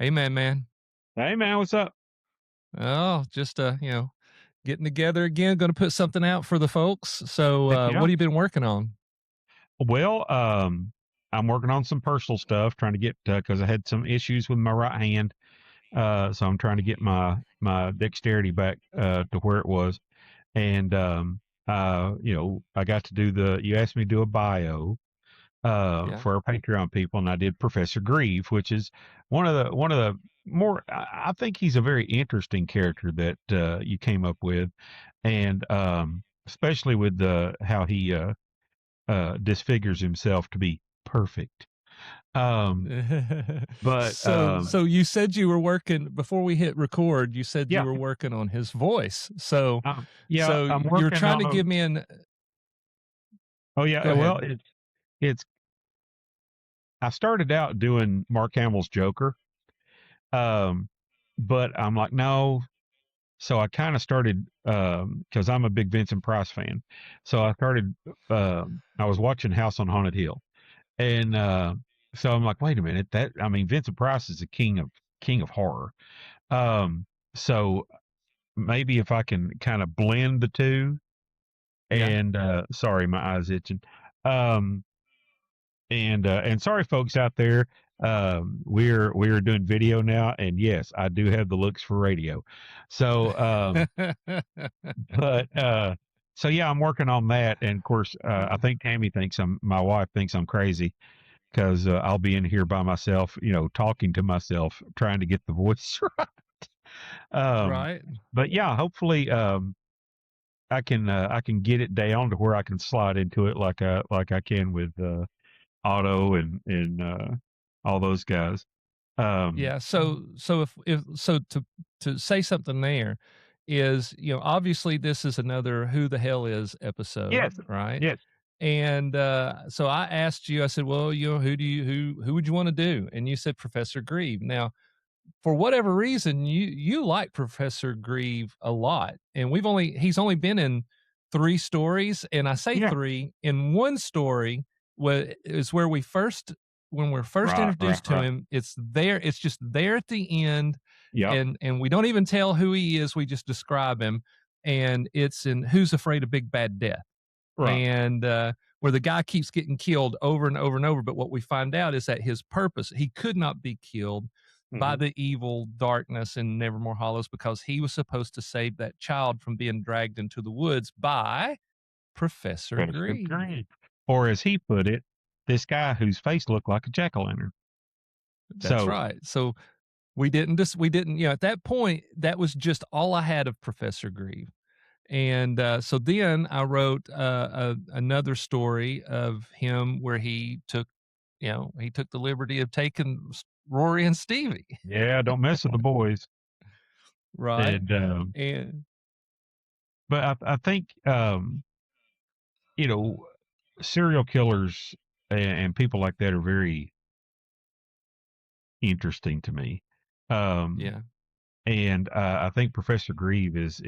Hey, man. Hey man, what's up? Oh, just getting together again. Going to put something out for the folks. So, Heck yeah. what have you been working on? Well, I'm working on some personal stuff, trying to get because I had some issues with my right hand, so I'm trying to get my dexterity back to where it was. And I got to do the. You asked me to do a bio Yeah. for our Patreon people, and I did Professor Grieve, which is one of the more. I think he's a very interesting character that you came up with, and especially with the how he disfigures himself to be perfect. Um, but So you said you were working before we hit record. You said you yeah, were working on his voice. So, yeah, so I'm you're working trying to on. give me an. Oh Go yeah, well, ahead. it's. I started out doing Mark Hamill's Joker, um, but I'm like, no. So I kind of started because I'm a big Vincent Price fan. So I started. I was watching House on Haunted Hill, and so I'm like, wait a minute. That I mean, Vincent Price is the king of horror. Um, so maybe if I can kind of blend the two, Yeah. and sorry, my eyes itching. Um, and sorry, folks out there. We're doing video now, and yes, I do have the looks for radio. So, but so yeah, I'm working on that, and of course, I think Tammy thinks my wife thinks I'm crazy because I'll be in here by myself, talking to myself, trying to get the voice right. Um, Right. but yeah, hopefully, I can get it down to where I can slide into it like I can with Otto and all those guys. Um, Yeah. So if so to say something there is, obviously this is another who the hell is episode, yes, right? yes, And so I asked you, I said, well, who would you want to do? And you said Professor Grieve. Now, for whatever reason, you like Professor Grieve a lot, and he's only been in three stories, and I say yeah, three. In one story is where we first when we're first right, right, introduced to right. him. It's there. It's just there at the end, Yep, and we don't even tell who he is. We just describe him, and it's in Who's Afraid of Big Bad Death, right. and where the guy keeps getting killed over and over and over. But what we find out is that his purpose, he could not be killed by Hmm. the evil darkness in Nevermore Hollows because he was supposed to save that child from being dragged into the woods by Professor Professor Grieve. Green, or as he put it, this guy whose face looked like a jack o' lantern. That's So right. So we didn't, at that point, that was just all I had of Professor Grieve. And so then I wrote another story of him where he took the liberty of taking Rory and Stevie, yeah, don't mess with the boys. right? And And but I think you know serial killers and people like that are very interesting to me. Um, yeah. and I think Professor Grieve is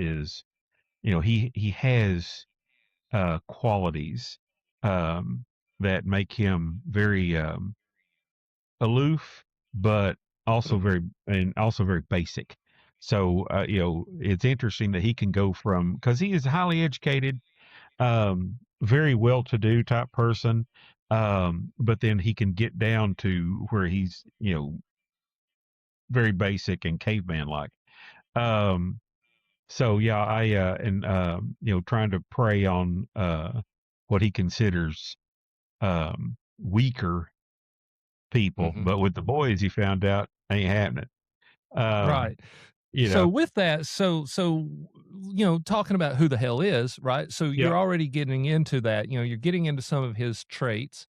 he has qualities um, that make him very aloof, but also very basic. So it's interesting that he can go from because he is highly educated, very well-to-do type person, but then he can get down to where he's very basic and caveman like. Um, so yeah, I and trying to prey on what he considers weaker people, Hmm. but with the boys, he found out ain't happening. Um, Right. you So know, with that, talking about who the hell is, right? So yep, you're already getting into that, you're getting into some of his traits.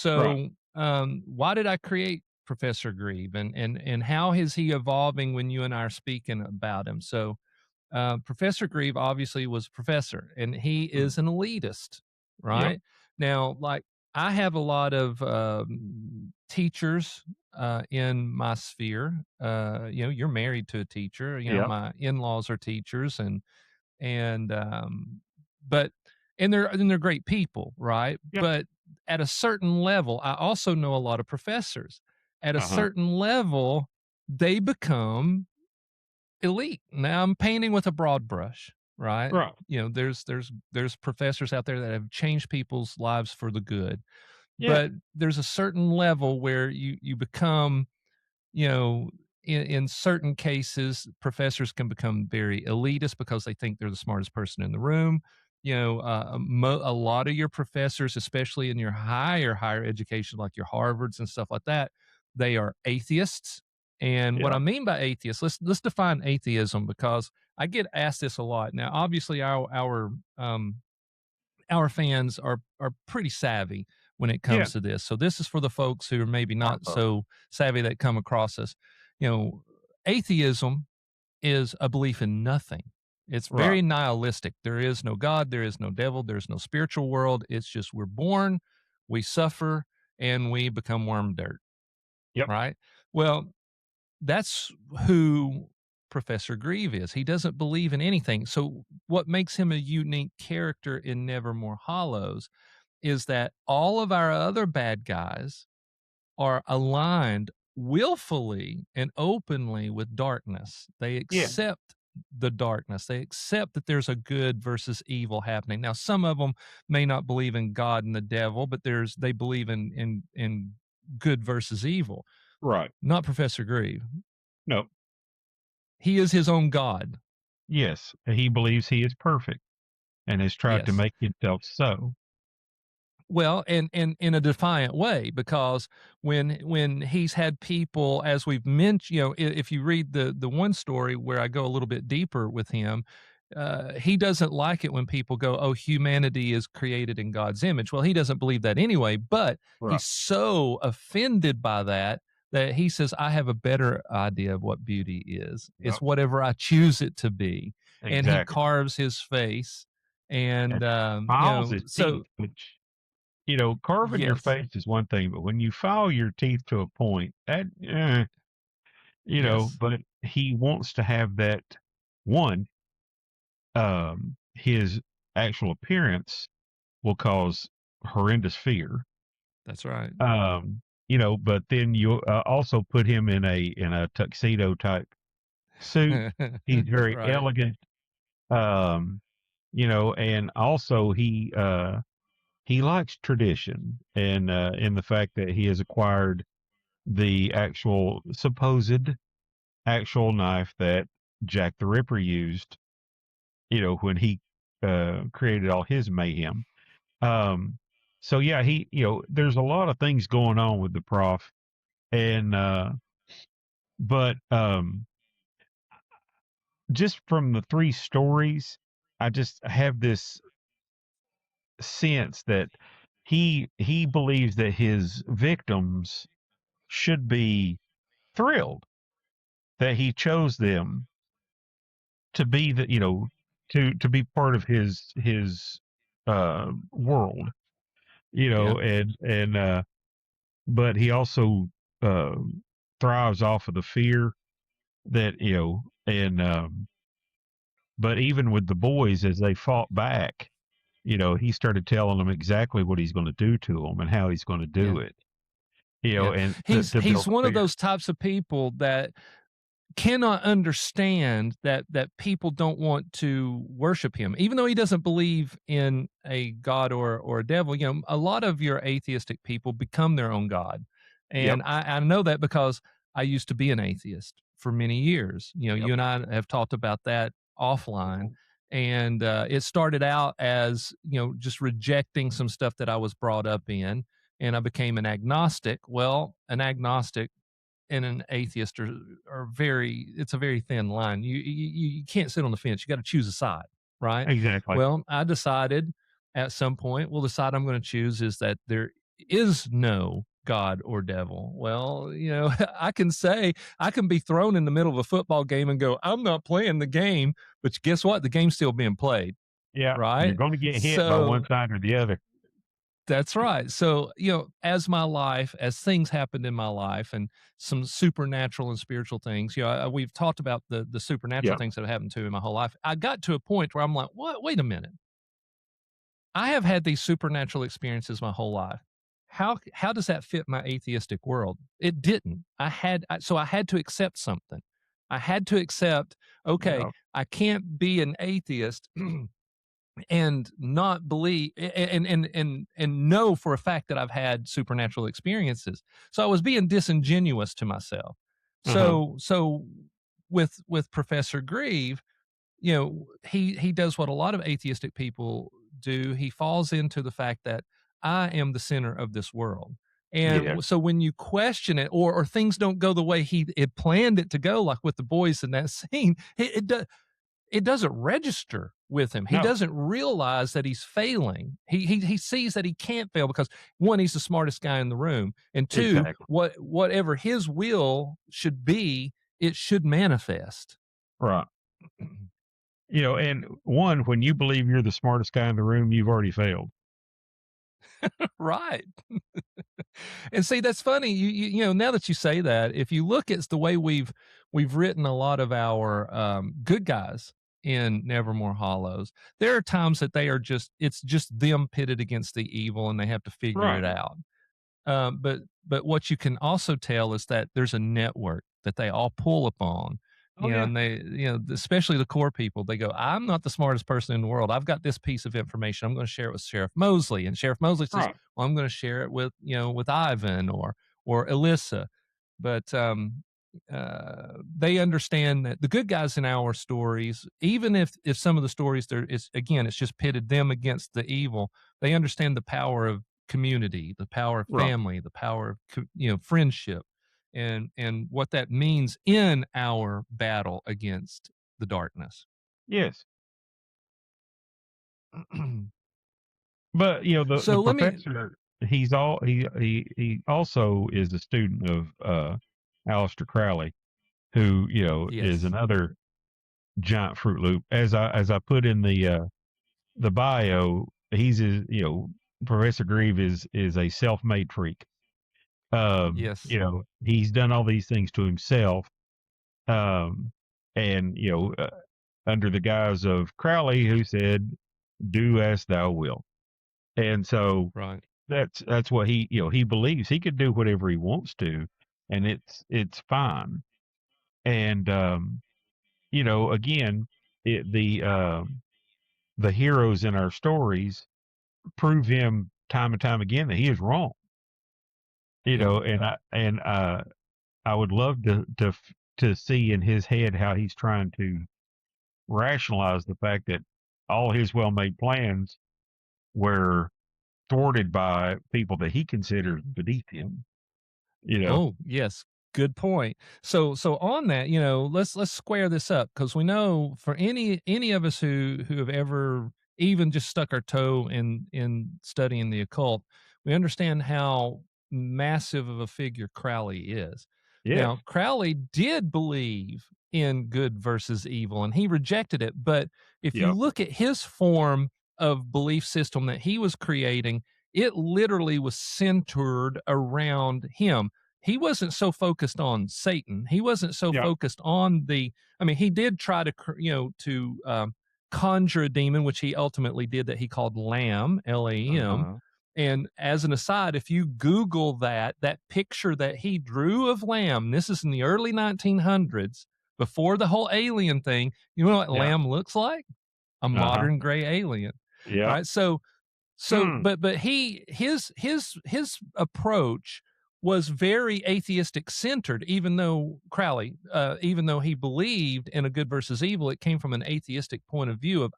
right. So why did I create Professor Grieve, and how is he evolving when you and I are speaking about him? So Professor Grieve obviously was a professor, and he Mm, is an elitist, yep, right? Now, like I have a lot of teachers in my sphere. You're married to a teacher. yep, My in-laws are teachers, and but and they're great people, right? yep, But at a certain level, I also know a lot of professors. At a uh huh, certain level, they become elite. Now I'm painting with a broad brush, right? Right. There's professors out there that have changed people's lives for the good, Yeah. but there's a certain level where you become, you know, in certain cases, professors can become very elitist because they think they're the smartest person in the room. A lot of your professors, especially in your higher education, like your Harvards and stuff like that, they are atheists. And what Yeah. I mean by atheist, let's define atheism, because I get asked this a lot. Now, obviously, our fans are pretty savvy when it Yeah. comes to this. So this is for the folks who are maybe not Uh-oh. so savvy that come across us. You know, atheism is a belief in nothing. It's Right. very nihilistic. There is no God, there is no devil, there's no spiritual world. It's just we're born, we suffer, and we become worm dirt, Yep. right? Well, that's who Professor Grieve is. He doesn't believe in anything. So what makes him a unique character in Nevermore Hollows is that all of our other bad guys are aligned willfully and openly with darkness. They Yeah. accept the darkness. They accept that there's a good versus evil happening. Now, some of them may not believe in God and the devil, but they believe in good versus evil. Right. Not Professor Grieve. No. He is his own God. Yes. He believes he is perfect and has tried to Yes. make himself so. Well, and in a defiant way, because when he's had people, as we've mentioned, if you read the one story where I go a little bit deeper with him, he doesn't like it when people go, "Oh, humanity is created in God's image." Well, he doesn't believe that anyway, but Right. he's so offended by that that he says, "I have a better idea of what beauty is. It's Yep. whatever I choose it to be," and he Exactly. carves his face, and And files his teeth, so which, carving your yes. face is one thing, but when you file your teeth to a point, that, Yes, but he wants to have that one, his actual appearance will cause horrendous fear. that's right. But then you also put him in a tuxedo type suit. He's very Right. elegant. Um, and also he likes tradition and in the fact that he has acquired the actual supposed actual knife that Jack the Ripper used, when he created all his mayhem. Um, so yeah, there's a lot of things going on with the prof, and but just from the three stories, I just have this sense that he believes that his victims should be thrilled that he chose them to be to be part of his world, Yeah, and but he also uh, thrives off of the fear that and but even with the boys as they fought back, he started telling them exactly what he's going to do to them and how he's going to yeah, do it, yeah. and He's to he's build one of fear. those types of people that cannot understand that people don't want to worship him, even though he doesn't believe in a god or a devil. A lot of your atheistic people become their own god, Yep. and I know that because I used to be an atheist for many years. Yep. You and I have talked about that offline, Mhm. and it started out as just rejecting some stuff that I was brought up in, and I became an agnostic. Well, an agnostic and an atheist are very it's a very thin line. You can't sit on the fence. You got to choose a side, right? Exactly. Well, I decided at some point, well, the side I'm going to choose is that there is no God or devil. Well, I can be thrown in the middle of a football game and go, I'm not playing the game, but guess what? The game's still being played, Yeah, you're right? going to get hit by one So side or the other. that's right. So, as things happened in my life and some supernatural and spiritual things, we've talked about the supernatural Yeah. things that have happened to me in my whole life. I got to a point where I'm like, what? Wait a minute. I have had these supernatural experiences my whole life. how does that fit my atheistic world? It didn't. So I had to accept something. I had to accept, okay, Yeah. I can't be an atheist and not believe and know for a fact that I've had supernatural experiences. So I was being disingenuous to myself. Uh-huh. So with Professor Grieve, he does what a lot of atheistic people do. He falls into the fact that I am the center of this world. And Yes. so when you question it, or things don't go the way he had planned it to go, like with the boys in that scene, it doesn't register with him. He No. doesn't realize that he's failing. He sees that he can't fail because, one, he's the smartest guy in the room, and two, Exactly. whatever his will should be, it should manifest. Right. And one, when you believe you're the smartest guy in the room, you've already failed. Right. And see, that's funny. Now that you say that, if you look at the way we've written a lot of our good guys in Nevermore Hollows, there are times that it's just them pitted against the evil, and they have to figure it Right. out. But what you can also tell is that there's a network that they all pull upon. Oh yeah. And especially the core people, they go, I'm not the smartest person in the world. I've got this piece of information. I'm going to share it with Sheriff Mosley. And Sheriff Mosley says, Right. well, I'm going to share it with Ivan or Alyssa. But they understand that the good guys in our stories, even if some of the stories it's just pitted them against the evil, they understand the power of community, the power of Right. family, the power of friendship, and what that means in our battle against the darkness. Yes. But the So let me professor, he also is a student of Aleister Crowley, who is yes, another giant Fruit Loop. As I put in the bio, Professor Grieve is a self-made freak. yes, He's done all these things to himself, um, and under the guise of Crowley, who said, "Do as thou wilt." And so right, that's what he believes. He could do whatever he wants to, and it's fine. And again, the heroes in our stories prove him time and time again that he is wrong. yeah. And I would love to see in his head how he's trying to rationalize the fact that all his well-made plans were thwarted by people that he considers beneath him. You know, Oh, yes. Good point. So on that, let's square this up, because we know for any of us who have ever even just stuck our toe in studying the occult, we understand how massive of a figure Crowley is. yes, Now, Crowley did believe in good versus evil, and he rejected it. But if you yep, look at his form of belief system that he was creating, it literally was centered around him. He wasn't so focused on Satan. He wasn't so yep, focused on I mean, he did try to, conjure a demon, which he ultimately did, that he called Lamb, Lam. uh-huh, And as an aside, if you Google that picture that he drew of Lamb, this is in the early 1900s, before the whole alien thing. You know what yeah, Lamb looks like? A uh-huh, modern gray alien. All yep, right. So, hmm, but his approach was very atheistic centered. Even though Crowley, even though he believed in a good versus evil, it came from an atheistic point of view of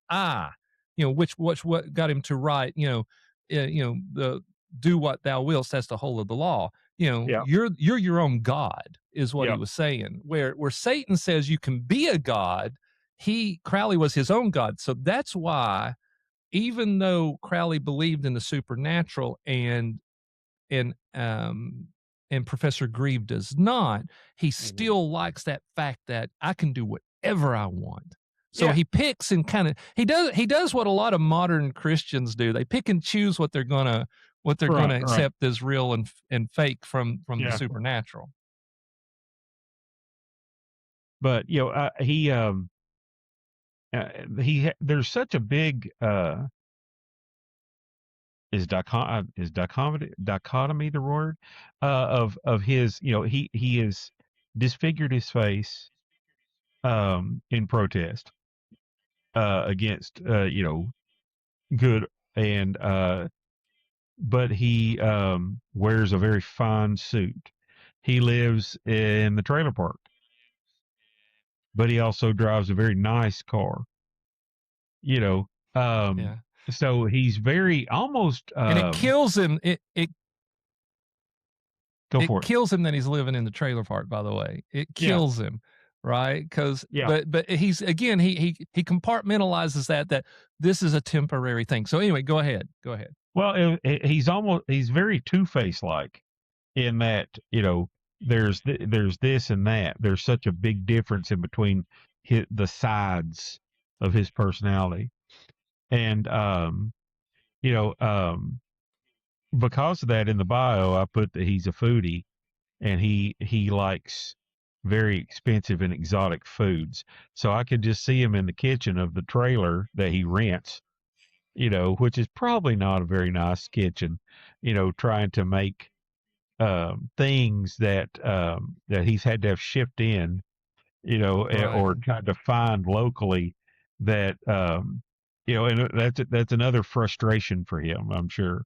which what got him to write, the do what thou willst. That's the whole of the law. yep, You're your own God, is what he yep, was saying. Where Satan says you can be a god, Crowley was his own God. So that's why, even though Crowley believed in the supernatural and um and Professor Grieve does not, he mhm, still likes that fact that I can do whatever I want. So yeah, he picks and kind of he does what a lot of modern Christians do. They pick and choose what they're right, gonna right, accept as real and fake from the yeah. supernatural. But there's such a big dichotomy the word of his, he is disfigured his face in protest against good, and but he wears a very fine suit. He lives in the trailer park, but he also drives a very nice car. You know, Yeah. so he's very almost And it kills him. go It for it. kills him that he's living in the trailer park, by the way. It Yeah, kills him, right? Because yeah. but he's again, he compartmentalizes that this is a temporary thing. So anyway, go ahead. Go ahead. Well, he's very Two Face like in that there's this and that. There's such a big difference in between the sides of his personality, and you know um, because of that in the bio, I put that he's a foodie and he likes very expensive and exotic foods. So I could just see him in the kitchen of the trailer that he rents, which is probably not a very nice kitchen, trying to make things that he's had to have shipped in, Right. or tried to find locally that and that's another frustration for him, I'm sure.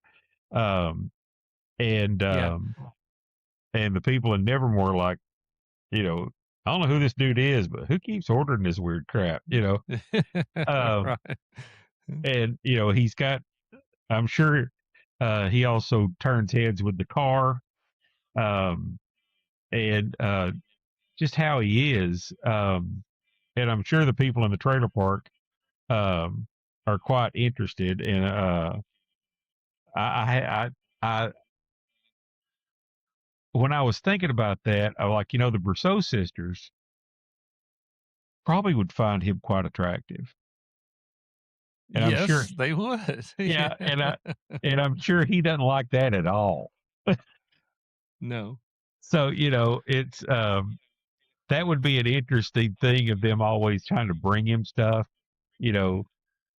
Um, and Yeah. and the people in Nevermore, like, you know, I don't know who this dude is, but who keeps ordering this weird crap, Um, Right. and he's got, I'm sure, he also turns heads with the car, um, and just how he is. And I'm sure the people in the trailer park um, are quite interested in. I When I was thinking about that, I like, the Brousseau sisters probably would find him quite attractive, and I'm sure, Yes, they would. yeah, Yeah. and I'm sure he doesn't like that at all. No. So it's that would be an interesting thing of them always trying to bring him stuff. You know,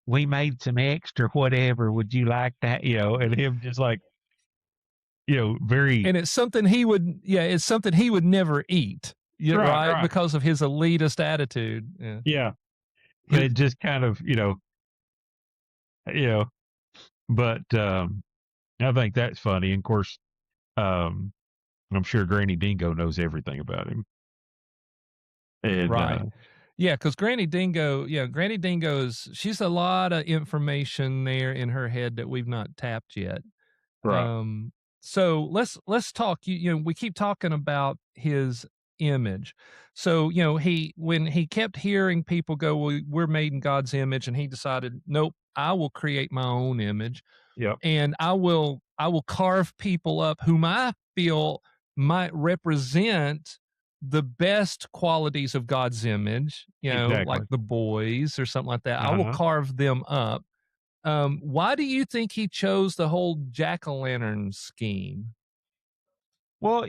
we made some extra whatever. Would you like that? And him just like, very And it's something he would never eat. Yeah, right, right? right. Because of his elitist attitude. Yeah. Yeah. His But just kind of, you know, but I think that's funny. And of course, um, I'm sure Granny Dingo knows everything about him. And right. Yeah, because Granny Dingo she's a lot of information there in her head that we've not tapped yet. right. Um, so let's talk. We keep talking about his image. So he when he kept hearing people go, "Well, we're made in God's image," and he decided, "Nope, I will create my own image, Yep. and I will carve people up whom I feel might represent." The best qualities of God's image, like Exactly. the boys or something like that. I will Uh-huh. carve them up. Why do you think he chose the whole jack-o'-lantern scheme? Well,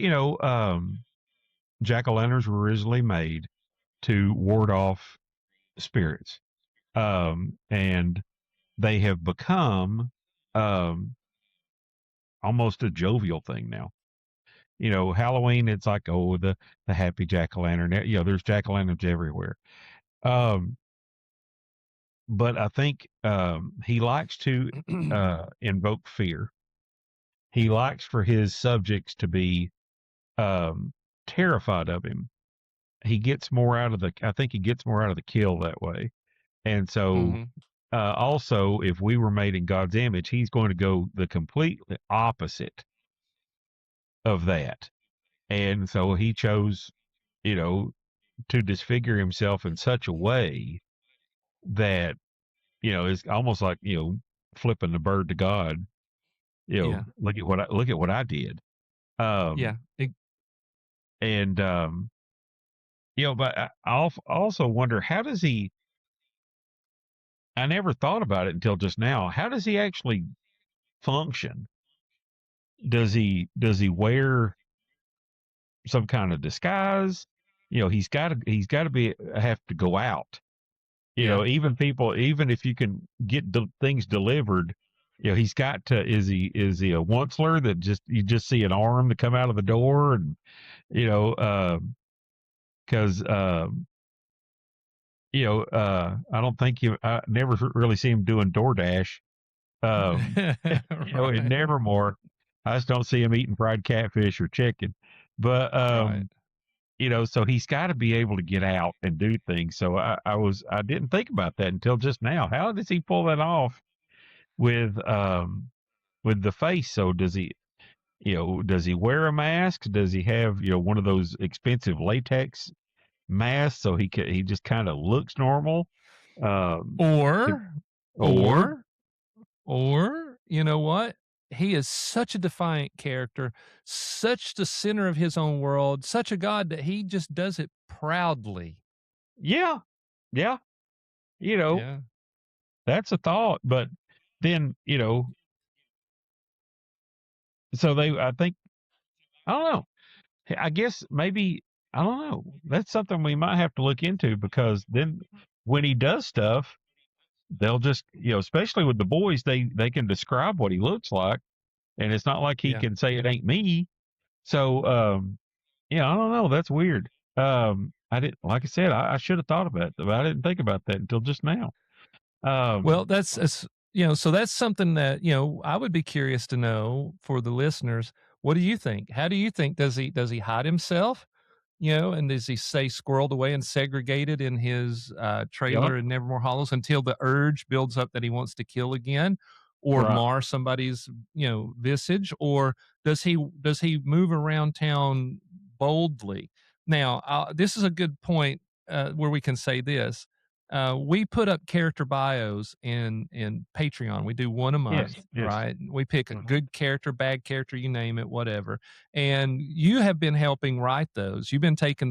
jack-o'-lanterns were originally made to ward off spirits. And they have become um, almost a jovial thing now. Halloween, it's like, oh, the happy jack-o'-lantern. There's jack-o'-lanterns everywhere. Um, but I think he likes to invoke fear. He likes for his subjects to be um, terrified of him. I think he gets more out of the kill that way. And so, Mhm, also, if we were made in God's image, he's going to go the completely opposite of that. And so he chose, you know, to disfigure himself in such a way that, it's almost like, flipping the bird to God. yeah, Look at what I did. Um, yeah, it and but also wonder, how does he? I never thought about it until just now. How does he actually function? Does he wear some kind of disguise? He's got to be have to go out. yeah, Even if you can get things delivered, he's got to, is he a onceler that just, you just see an arm to come out of the door, and, you know, cause, I don't think I never really see him doing DoorDash. Um, in Right, Nevermore, I just don't see him eating fried catfish or chicken. But right. so he's got to be able to get out and do things. So I didn't think about that until just now. How does he pull that off with the face? So does he wear a mask? Does he have, one of those expensive latex masks so he just kind of looks normal? Um, to- Or, or or, or, you know what? He is such a defiant character, such the center of his own world, such a god that he just does it proudly. yeah, yeah, you know, Yeah. that's a thought. But then, so I think, I don't know. I guess maybe, I don't know. That's something we might have to look into, because then when he does stuff, they'll just, especially with the boys, they can describe what he looks like, and it's not like he Yeah. can say it ain't me. So, yeah, I don't know. That's weird. I didn't, like I said, I should have thought about it, but I didn't think about that until just now. Well, Um, so that's something that, I would be curious to know for the listeners. What do you think? How do you think, does he hide himself? And does he stay squirreled away and segregated in his yeah, trailer in Nevermore Hollows until the urge builds up that he wants to kill again, or right. mar somebody's visage, or does he move around town boldly? Now, this is a good point where we can say this. We put up character bios in Patreon. We do one a Yes, month, yes. right? We pick a Mhm. good character, bad character, you name it, whatever, and you have been helping write those. You've been taking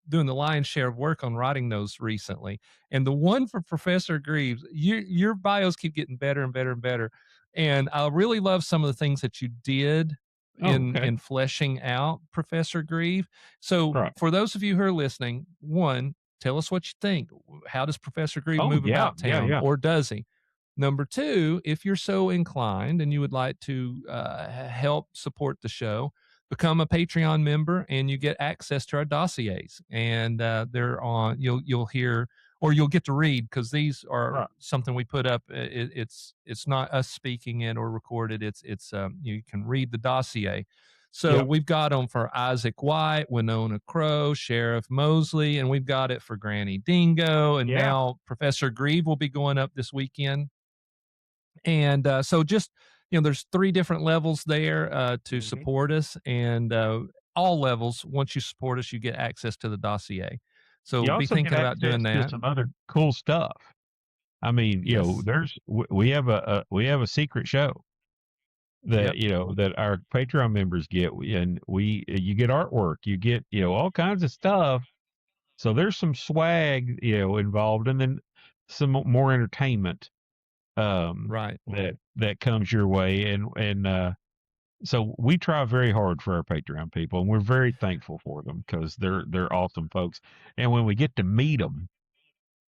doing the lion's share of work on writing those recently. And the one for Professor Greaves, your bios keep getting better and better and better. And I really love some of the things that you did Oh, in okay. fleshing out Professor Grieve. So Right. for those of you who are listening, one, tell us what you think. How does Professor Grieve Oh, move yeah, about yeah, town, yeah. or does he? Number two, if you're so inclined and you would like to help support the show, become a Patreon member and you get access to our dossiers. And they're on. You'll hear, or you'll get to read, because these are Right. something we put up. It's not us speaking it or recorded. It's you can read the dossier. So Yep. we've got them for Isaac White, Winona Crow, Sheriff Mosley, and we've got it for Granny Dingo. And Yeah. now Professor Grieve will be going up this weekend. And so just, there's three different levels there to Mhm. support us. And all levels, once you support us, you get access to the dossier. So You be also get thinking about doing access to that. some other cool stuff. I mean, Yes. we have we have a secret show that, Yep. that our Patreon members get, and you get artwork, you get, all kinds of stuff. So there's some swag, involved, and then some more entertainment, Right. that comes your way. And so we try very hard for our Patreon people, and we're very thankful for them, because they're awesome folks. And when we get to meet them,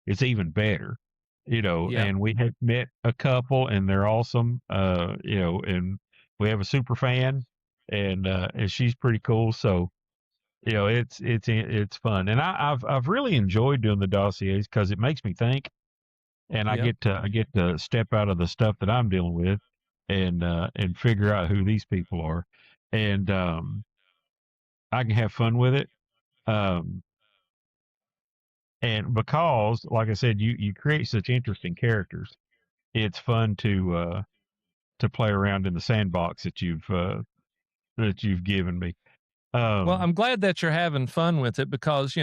it's even better, Yep. and we have met a couple, and they're awesome, and we have a super fan, and she's pretty cool. So, it's fun. And I've really enjoyed doing the dossiers, because it makes me think, and Yep. I get to step out of the stuff that I'm dealing with, and figure out who these people are. And I can have fun with it. Um, and because, like I said, you create such interesting characters, it's fun to play around in the sandbox that you've given me. Well, Um, I'm glad that you're having fun with it, because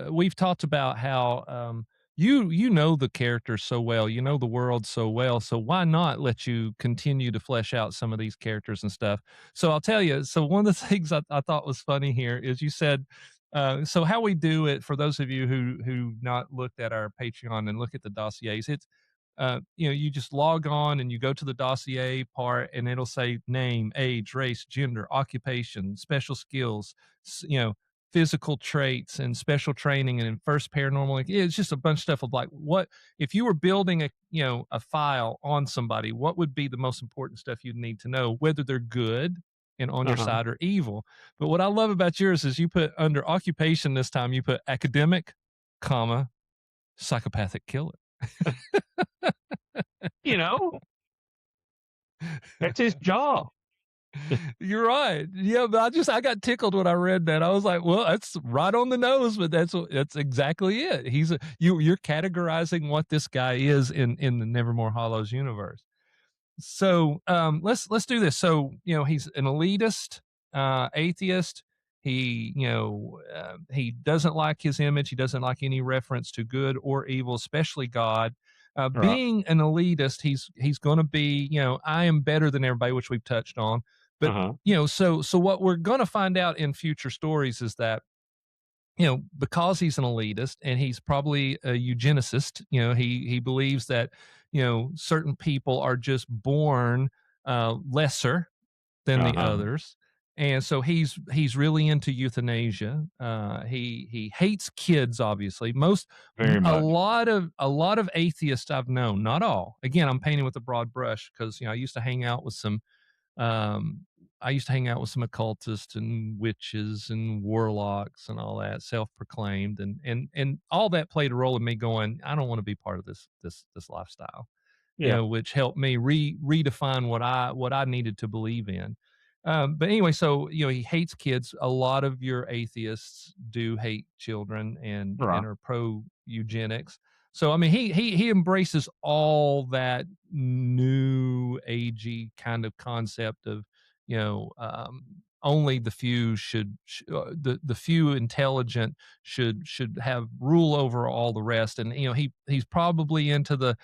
we've talked about how you know the characters so well, you know the world so well. So why not let you continue to flesh out some of these characters and stuff? So I'll tell you. So one of the things I thought was funny here is you said. So how we do it, for those of you who not looked at our Patreon and look at the dossiers, it's you just log on and you go to the dossier part, and it'll say name, age, race, gender, occupation, special skills, physical traits and special training and in first paranormal. Like, it's just a bunch of stuff of like, what if you were building a file on somebody, what would be the most important stuff you'd need to know, whether they're good and on your Uh-huh. side or evil. But what I love about yours is you put under occupation this time, you put academic, comma, psychopathic killer. You know, that's his job. You're right. Yeah, but I got tickled when I read that. I was like, well, that's right on the nose, but that's exactly it. You're categorizing what this guy is in the Nevermore Hollows universe. So let's do this. So he's an elitist, atheist. He doesn't like his image. He doesn't like any reference to good or evil, especially God. Right. Being an elitist, he's going to be, I am better than everybody, which we've touched on. But Uh-huh. so what we're going to find out in future stories is that because he's an elitist and he's probably a eugenicist, he believes that certain people are just born lesser than the Uh-huh. others, and so he's really into euthanasia. He hates kids, obviously. Very much. A lot of atheists I've known, not all. Again, I'm painting with a broad brush because um, I used to hang out with some occultists and witches and warlocks and all that, self-proclaimed, and all that played a role in me going, I don't want to be part of this lifestyle, Yeah. which helped me redefine what I needed to believe in. But anyway, so he hates kids. A lot of your atheists do hate children and Right. are pro eugenics. So I mean, he embraces all that new agey kind of concept of only the few the few intelligent should have rule over all the rest. And he's probably into the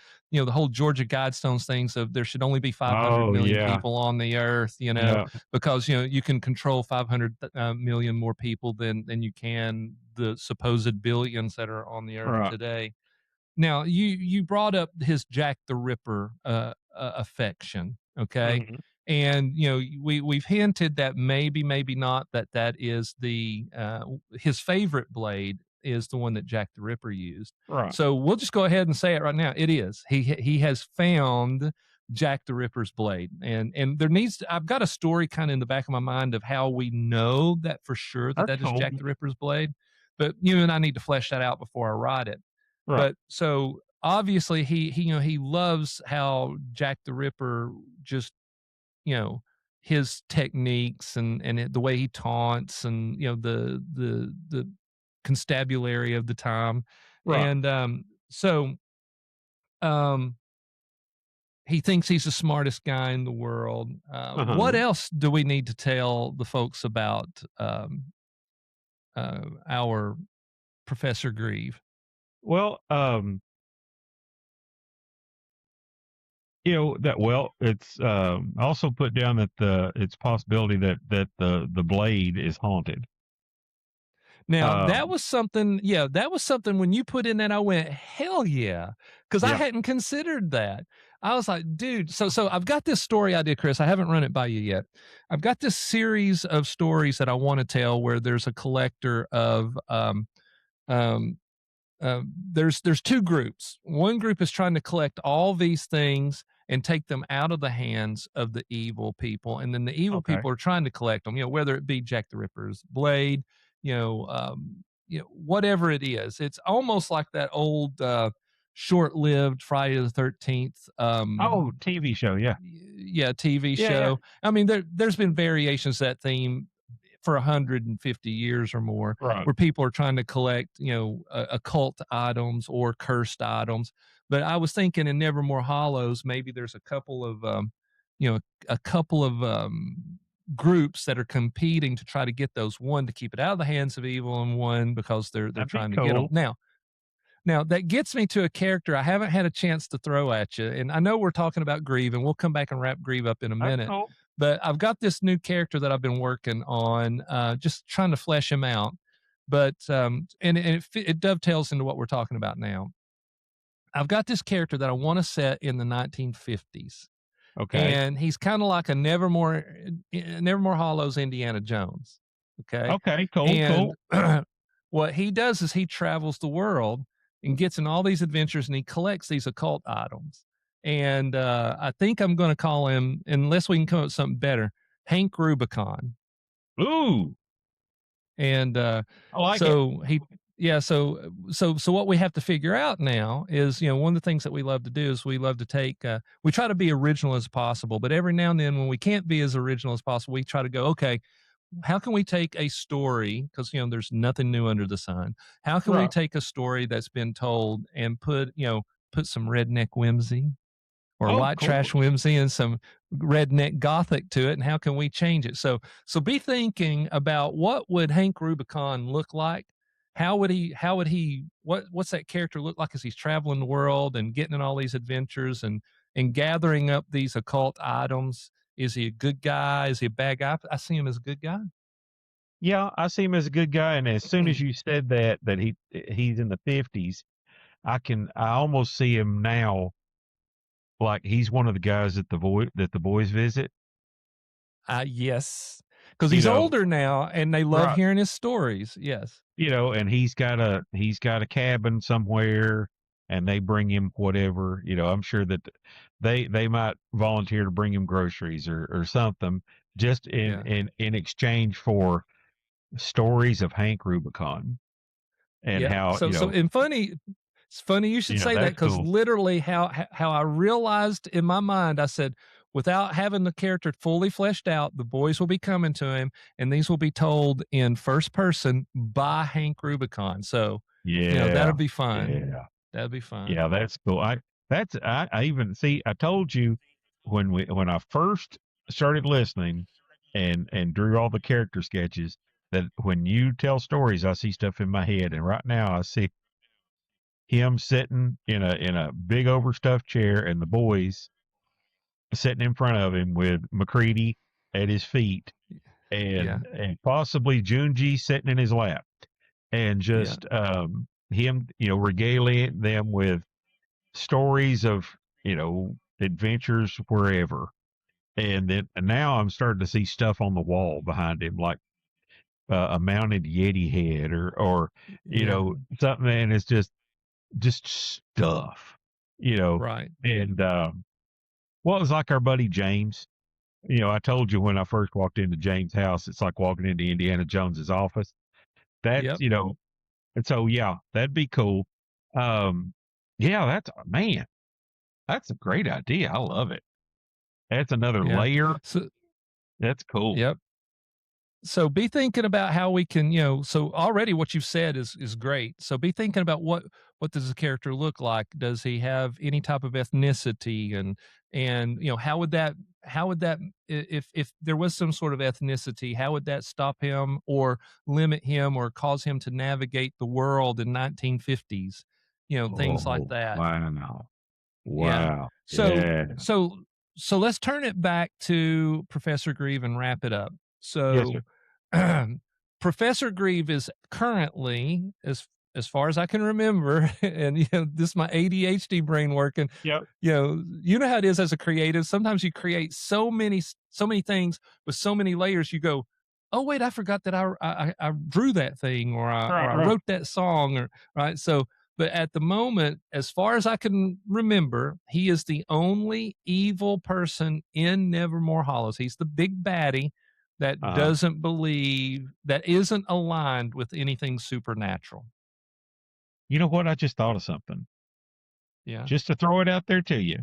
whole Georgia Guidestones things of there should only be 500 Oh, million yeah. people on the earth, Yeah. because you can control 500 million more people than you can the supposed billions that are on the earth Right. today. Now, you brought up his Jack the Ripper affection, okay? Mhm. And we've hinted that maybe not that is his favorite blade is the one that Jack the Ripper used. Right. So we'll just go ahead and say it right now. It is. He has found Jack the Ripper's blade, and I've got a story kind of in the back of my mind of how we know that for sure that That's that is cool. Jack the Ripper's blade, but you and I need to flesh that out before I write it. Right. But so obviously he loves how Jack the Ripper just you know his techniques and the way he taunts and the constabulary of the time. Right. And um he thinks he's the smartest guy in the world. What Uh-huh. else do we need to tell the folks about our Professor Grieve? Well, it's I also put down that it's possibility that the blade is haunted. Now, Um, that was something when you put in that, I went, hell yeah. Cause I yeah. hadn't considered that. I was like, dude, so I've got this story idea, Chris. I haven't run it by you yet. I've got this series of stories that I want to tell where there's a collector of um there's two groups. One group is trying to collect all these things and take them out of the hands of the evil people, and then the evil Okay. people are trying to collect them. Whether it be Jack the Ripper's blade, whatever it is. It's almost like that old short-lived Friday the 13th Oh, TV show. Yeah. yeah, TV Yeah. Yeah. show. I mean, there's been variations of that theme for 150 years or more, Right. where people are trying to collect, occult items or cursed items. But I was thinking in Nevermore Hollows, maybe there's a couple of, you know, a couple of groups that are competing to try to get those. One to keep it out of the hands of evil, and one because they're That'd be trying to get them. cool. Now that gets me to a character I haven't had a chance to throw at you, and I know we're talking about Grieve, and we'll come back and wrap Grieve up in a That's minute. cool. But I've got this new character that I've been working on, just trying to flesh him out. But it dovetails into what we're talking about now. I've got this character that I want to set in the 1950s, Okay. and he's kind of like a Nevermore Hollows Indiana Jones. Okay. Okay, cool, And cool. what he does is he travels the world and gets in all these adventures and he collects these occult items. And I think I'm going to call him, unless we can come up with something better, Hank Rubicon. Ooh, And I like it. so he, yeah, so what we have to figure out now is, one of the things that we love to do is we love to take, we try to be original as possible, but every now and then when we can't be as original as possible, we try to go, okay, how can we take a story, because there's nothing new under the sun, how can we Right. take a story that's been told and put some redneck whimsy or Oh, white trash cool. whimsy and some redneck gothic to it, and how can we change it? So be thinking about, what would Hank Rubicon look like? What's that character look like as he's traveling the world and getting in all these adventures and gathering up these occult items? Is he a good guy? Is he a bad guy? I see him as a good guy. Yeah, I see him as a good guy, and as soon as you said that he's in the 50s, I almost see him now like he's one of the guys that the boys visit, Yes, because you he's know, older now, and they love right, hearing his stories. Yes, and he's got a cabin somewhere, and they bring him whatever, I'm sure that they might volunteer to bring him groceries or something just yeah. in exchange for stories of Hank Rubicon and Yeah. how, And funny, it's funny you should say that, that's because cool. literally how I realized in my mind, I said, without having the character fully fleshed out, the boys will be coming to him, and these will be told in first person by Hank Rubicon. So, that'll Yeah. be fun. Yeah. That'll be fun. Yeah, that's cool. I even see I told you when I first started listening and drew all the character sketches that when you tell stories I see stuff in my head, and right now I see him sitting in a big overstuffed chair and the boys sitting in front of him with McCready at his feet Yeah. and possibly Junji sitting in his lap and Yeah. just him regaling them with stories of adventures wherever, and now I'm starting to see stuff on the wall behind him, like a mounted Yeti head or Yeah. something, and it's just stuff, you know. Right. And well, it was like our buddy James. I told you when I first walked into James' house, it's like walking into Indiana Jones's office. That's Yep. and so yeah, that'd be cool. Um, yeah, that's man, that's a great idea. I love it. That's another Yeah. layer. So, That's cool. yep. So be thinking about how we can, so already what you've said is great. So be thinking about, what does the character look like? Does he have any type of ethnicity? And how would that if there was some sort of ethnicity, how would that stop him or limit him or cause him to navigate the world in 1950s? Things like Oh, that. wow. Yeah. Wow. So Yeah. so so let's turn it back to Professor Grieve and wrap it up. Yes, sir. So Professor Grieve is currently, as far as I can remember, and this is my ADHD brain working. Yep. You know how it is as a creative. Sometimes you create so many things with so many layers. You go, oh wait, I forgot that I drew that thing, or I or Right, I right. wrote that song, or right. So, but at the moment, as far as I can remember, he is the only evil person in Nevermore Hollows. He's the big baddie that Uh-huh. doesn't believe, that isn't aligned with anything supernatural. You know what? I just thought of something. Yeah. Just to throw it out there to you,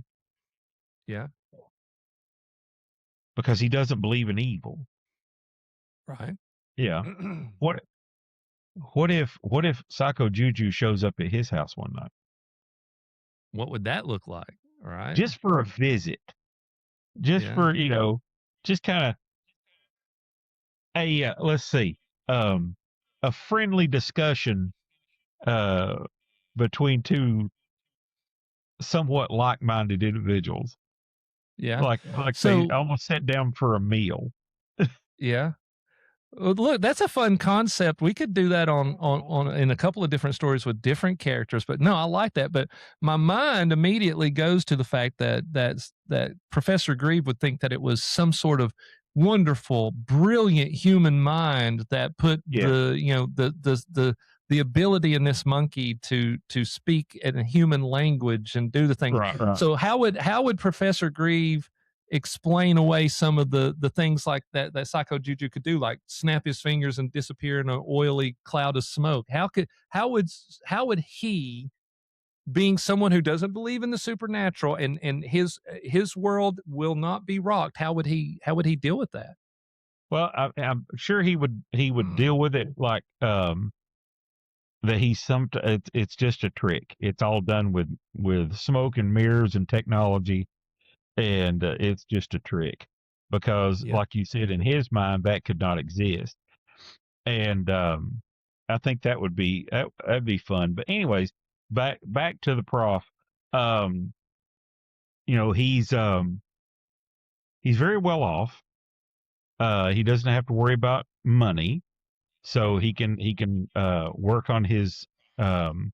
Yeah. because he doesn't believe in evil. Right. Yeah. What what if Psycho Juju shows up at his house one night? What would that look like? Right. Just for a visit. Just Yeah. for, just kind of let's see. Um a friendly discussion uh between two somewhat like-minded individuals. Yeah. Like they So, almost sat down for a meal. yeah. Well, look, that's a fun concept. We could do that on in a couple of different stories with different characters. But no, I like that. But my mind immediately goes to the fact that Professor Grieve would think that it was some sort of wonderful, brilliant human mind that put Yeah. the ability in this monkey to speak in a human language and do the things. Right. Right. So how would Professor Grieve explain away some of the things like that Psycho Juju could do, like snap his fingers and disappear in an oily cloud of smoke? How would he, being someone who doesn't believe in the supernatural, and his world will not be rocked, how would he deal with that? Well, I'm sure he would deal with it like that. It's just a trick. It's all done with smoke and mirrors and technology, and it's just a trick because, Yeah. like you said, in his mind that could not exist. And I think that'd be fun. But anyways, back to the prof. Um, he's very well off. He doesn't have to worry about money, so he can work on his um,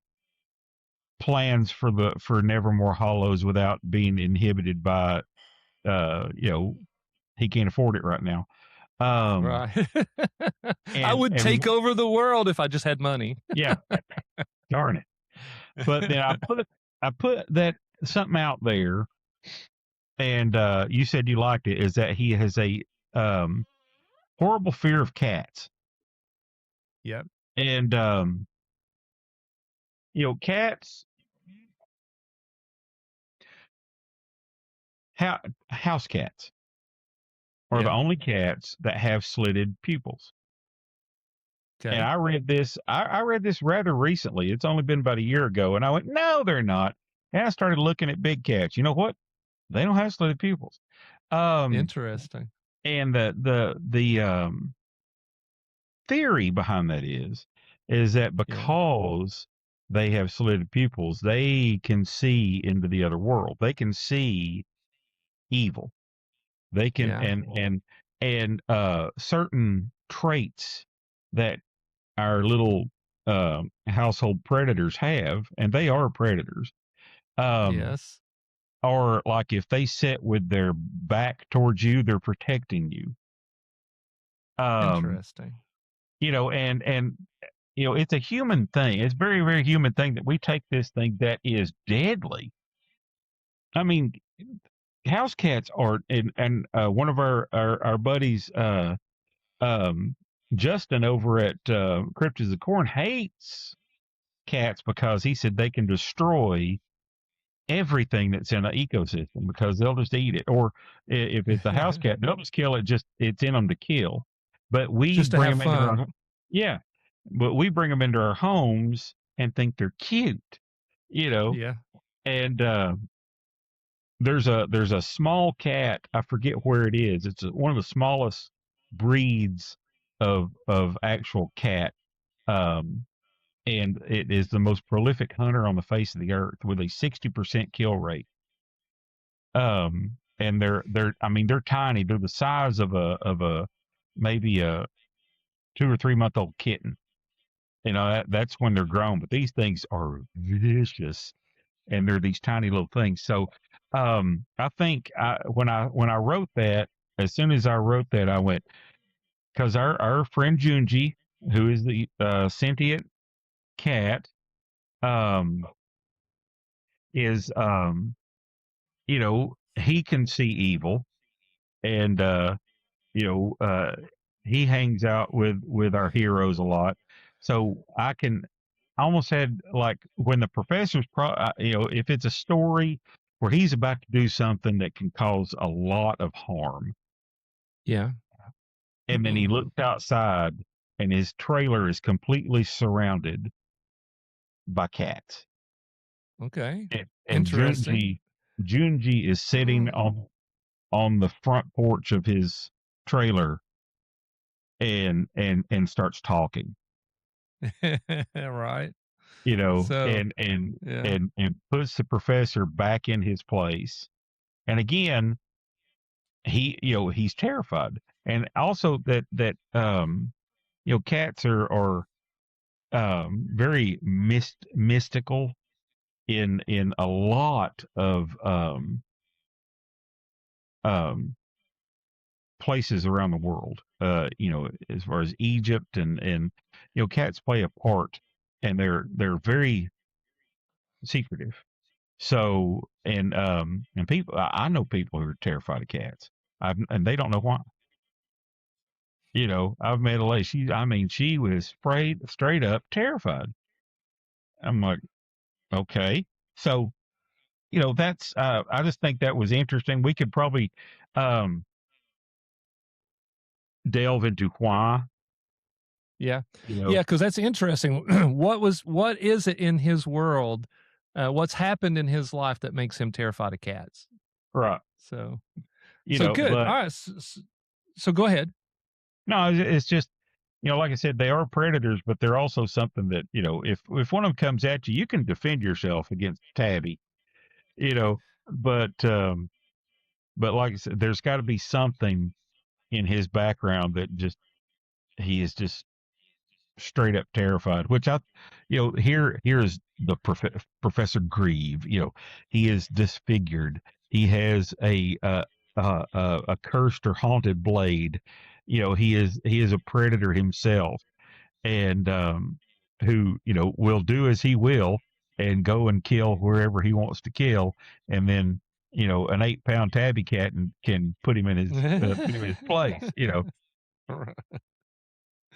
plans for Nevermore Hollows without being inhibited by he can't afford it right now. Um, Right. I and would and take over the world if I just had money. yeah, darn it. But then I put that something out there, and you said you liked it. Is that he has a um, horrible fear of cats, Yep. and cats, ha- house cats are the Yeah. only cats that have slitted pupils. And Okay. I read this. I read this rather recently. It's only been about a year ago, and I went, "No, they're not." And I started looking at big cats. You know what? They don't have slitted pupils. Um, Interesting. and the theory behind that is that Yeah. because they have slitted pupils, they can see into the other world. They can see evil. They can Yeah. and certain traits that our little household predators have, and they are predators. Um, Yes. or like if they sit with their back towards you, they're protecting you. Um, Interesting. and it's a human thing. It's very, very human thing that we take this thing that is deadly. I mean, house cats are, and one of our buddies, um, Justin over at Cryptids of Corn hates cats because he said they can destroy everything that's in an ecosystem because they'll just eat it. Or if it's a house cat, they'll just kill it. Just it's in them to kill. But we Just to bring have them into fun. yeah, but we bring them into our homes and think they're cute, you know. Yeah. And there's a small cat. I forget where it is. It's one of the smallest breeds of actual cat. Um, and it is the most prolific hunter on the face of the earth with a 60% kill rate. And I mean they're tiny. They're the size of a maybe a 2 or 3 month old kitten. That's when they're grown. But these things are vicious, and they're these tiny little things. So I think when I wrote that, as soon as I wrote that, I went because our friend Junji, who is the sentient cat, um, is he can see evil, and you know uh he hangs out with our heroes a lot. So I almost had like when the if it's a story where he's about to do something that can cause a lot of harm, Yeah. and then he looks outside and his trailer is completely surrounded by cats, Okay. and Interesting. Junji is sitting on the front porch of his trailer and starts talking, Right. So, and yeah. and puts the professor back in his place. And again, he's terrified. And also that cats are very mystical in a lot of um places around the world. As far as Egypt and cats play a part, and they're very secretive. So and people, I know people who are terrified of cats. And they don't know why. I've met a lady. She was straight up terrified. I'm like, okay. So, that's I just think that was interesting. We could probably um delve into why, Yeah. you know, Yeah, because that's interesting. What is it in his world, what's happened in his life that makes him terrified of cats? right. So so good. But Alright, so go ahead. no, it's just, like I said, they are predators, but they're also something that, if one of them comes at you, you can defend yourself against Tabby, you know, but like I said, there's got to be something in his background that just he is just straight up terrified. Which here is the Professor Grieve. He is disfigured. He has a cursed or haunted blade. He is a predator himself, and who will do as he will and go and kill wherever he wants to kill, and then an 8-pound tabby cat and can put him in his place.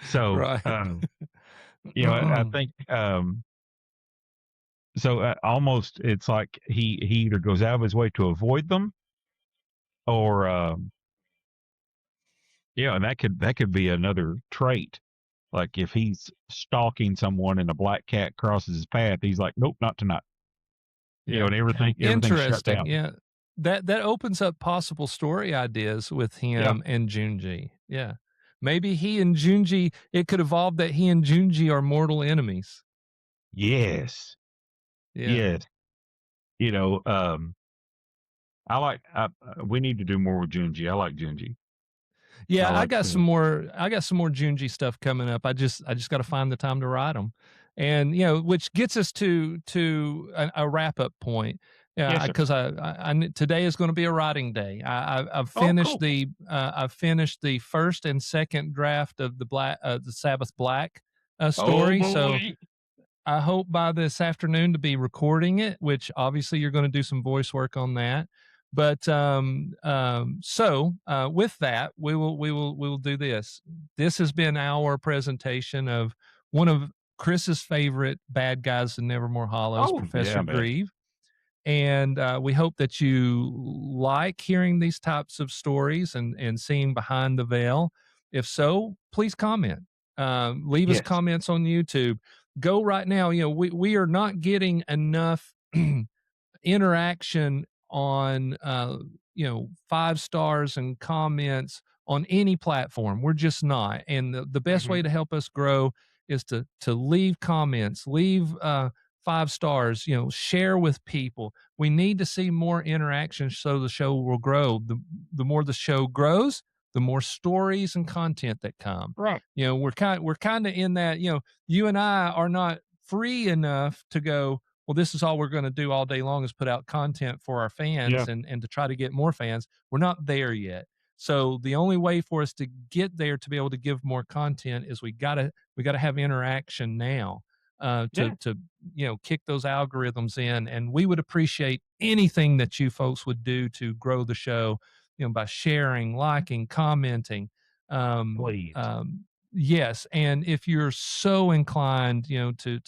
So Right. I think so. Almost, it's like he either goes out of his way to avoid them, or and that could be another trait. Like if he's stalking someone and a black cat crosses his path, he's like, nope, not tonight. Yeah. And everything's shut Interesting, down. yeah. That opens up possible story ideas with Yeah. him and Junji. Yeah. Maybe he and Junji it could evolve that he and Junji are mortal enemies. Yes. Yeah. Yes. You know, I like. We need to do more with Junji. I like Junji. I Yeah, like. I got some more Junji stuff coming up. I just got to find the time to write them, and which gets us to a wrap up point. Yeah, Yes, sir. because today is going to be a writing day. I've Oh, finished cool. the first and second draft of the Sabbath Black Oh story. So boy. I hope by this afternoon to be recording it, which obviously you're going to do some voice work on that. But with that, we will do this. This has been our presentation of one of Chris's favorite bad guys in Nevermore Hollows, Oh Professor yeah, man. Grieve. And we hope that you like hearing these types of stories and seeing behind the veil. If so, please comment. Leave us Yes. comments on YouTube. Go right now. We are not getting enough interaction on 5 stars and comments on any platform. We're just not. And the best way Hmm. to help us grow is to leave comments, leave 5 stars, share with people. We need to see more interaction so the show will grow. The more the show grows, the more stories and content that come. Right. We're kind of in that, you and I are not free enough to go, well, this is all we're going to do all day long is put out content for our Yeah. fans and to try to get more fans. We're not there yet. So the only way for us to get there to be able to give more content is we gotta have interaction now to Yeah. kick those algorithms in. And we would appreciate anything that you folks would do to grow the show, by sharing, liking, commenting. Um, Please. um, yes, and if you're so inclined, to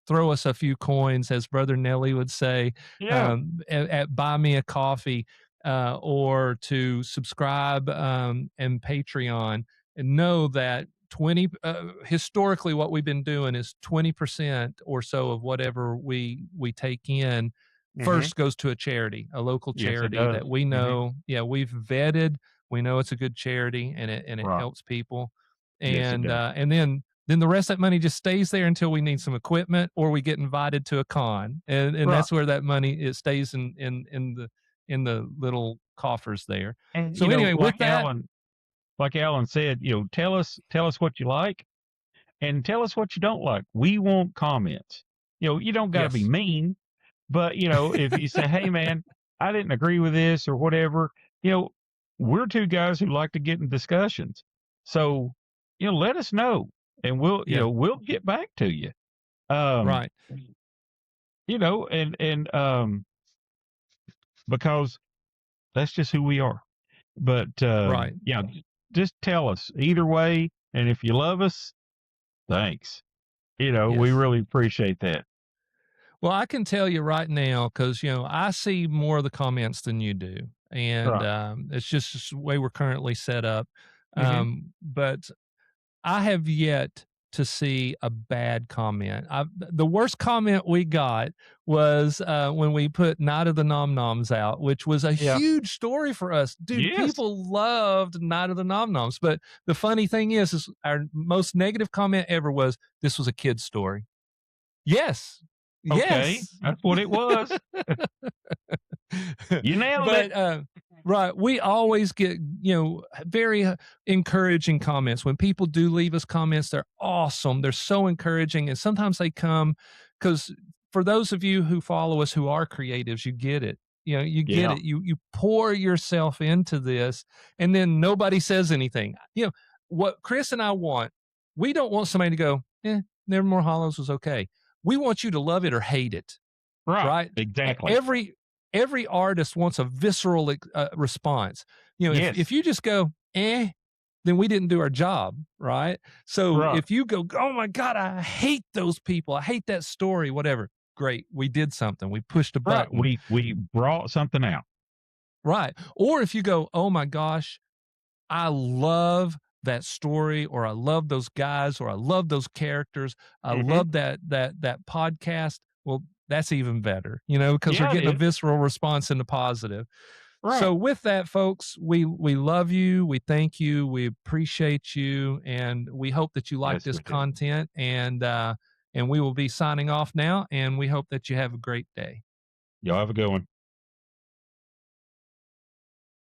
throw us a few coins, as Brother Nelly would say, Yeah. at Buy Me a Coffee, or to subscribe and Patreon, and know that historically what we've been doing is 20% or so of whatever we take in Hmm. first goes to a charity, a local Yes, it charity does. that we Hmm. know, yeah, we've vetted, we know it's a good charity and it Right. helps people. Yes, it does. And then the rest of that money just stays there until we need some equipment or we get invited to a con. And Right. that's where that money it stays in the little coffers there. And So anyway, with that, like Alan said, tell us what you like and tell us what you don't like. We want comments. You don't got to be yes. mean, but if you say, "Hey, man, I didn't agree with this or whatever," you know, we're two guys who like to get in discussions. So, let us know and Yeah, we'll get back to you. Um, right, and because that's just who we are. But right. just tell us either way. And if you love us, thanks. We Yes. really appreciate that. Well, I can tell you right now because I see more of the comments than you do, and Right. it's just the way we're currently set up. Hmm. But I have yet to see a bad comment. The worst comment we got was when we put Night of the Nom Noms out, which was a Yeah. huge story for us. Dude, Yes. people loved Night of the Nom Noms. But the funny thing is our most negative comment ever was this was a kid's story. Yes. Okay. Yes. That's what it was. You nailed it. But right, we always get very encouraging comments when people do leave us comments. They're awesome. They're so encouraging, and sometimes they come because for those of you who follow us who are creatives, you get it. You get Yeah. it. You pour yourself into this, and then nobody says anything. What Chris and I want. We don't want somebody to go, Nevermore Hollows was okay. We want you to love it or hate it, Right. right? Exactly. Every artist wants a visceral response. If Yes. you just go, then we didn't do our job, right? So Right. if you go, oh my God, I hate those people. I hate that story, whatever. Great. We did something. We pushed a Right. button. We brought something out. Right. Or if you go, oh my gosh, I love that story, or I love those guys, or I love those characters. I Hmm. love that podcast. Well, that's even better, because we're Yeah, it getting a is. visceral response in the positive. Right. So with that, folks, we love you, we thank you, we appreciate you, and we hope that you like Yes, this we do. content. And we will be signing off now. And we hope that you have a great day. Y'all have a good one.